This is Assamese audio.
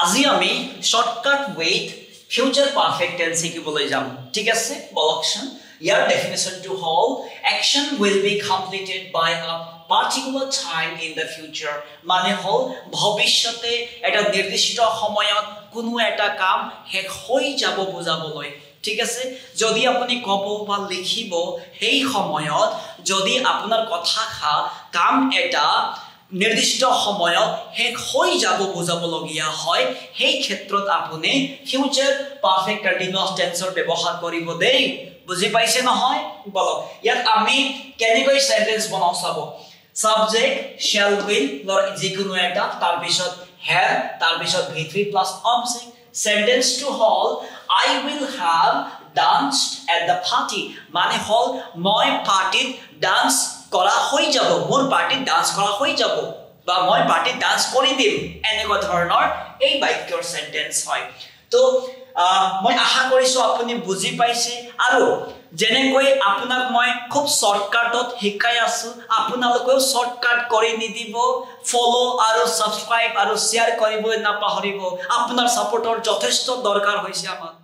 আজি আমি shortcut with future perfect tense শিকিবলৈ যাম ঠিক আছে বলকচোন ইয়াৰ ডেফিনেশনটো হল action will be completed by a particular time in the future মানে হল ভবিষ্যতে এটা নিৰ্দিষ্ট সময়ত কোনো এটা কাম শেষ হৈ যাব বুজাবলৈ ঠিক আছে যদি আপুনি কব বা লিখিব সেই সময়ত যদি আপোনাৰ কথা কাম এটা নিৰ্দিষ্ট সময়ত শেষ হৈ যাব বুজাবলগীয়া হয় সেই ক্ষেত্ৰত আপুনি ফিউচাৰ পাৰফেক্ট কন্টিনিউয়াস টেন্সৰ ব্যৱহাৰ কৰিব দেই বুজি পাইছে নহয় বলক ইয়াত আমি কেনেকৈ সেন্টেন্স বনাও চাব সাবজেক্ট shall will লৰ যিকোনো এটা তাৰ পিছত have তাৰ পিছত v3 প্লাস অবজেক্ট সেন্টেন্স টু হল I will have danced at the party মানে হল মই পাৰ্টিত ডান্স কৰা হৈ যাব মোৰ পাৰ্টিত ডান্স কৰা হৈ যাব বা মই পাৰ্টিত ডান্স কৰি দিম এনেকুৱা ধৰণৰ এই বাক্যৰ সেন্টেন্স হয় তো মই আশা কৰিছো আপুনি বুজি পাইছে আৰু যেনেকৈ আপোনাক মই খুব শৰ্টকাটত শিকাই আছো আপোনালোকেও শৰ্টকাট কৰি নিদিব ফলো আৰু সাবস্ক্ৰাইব আৰু শেয়াৰ কৰিবলৈ নাপাহৰিব আপোনাৰ সাপোৰ্টৰ যথেষ্ট দৰকাৰ হৈছে আমাক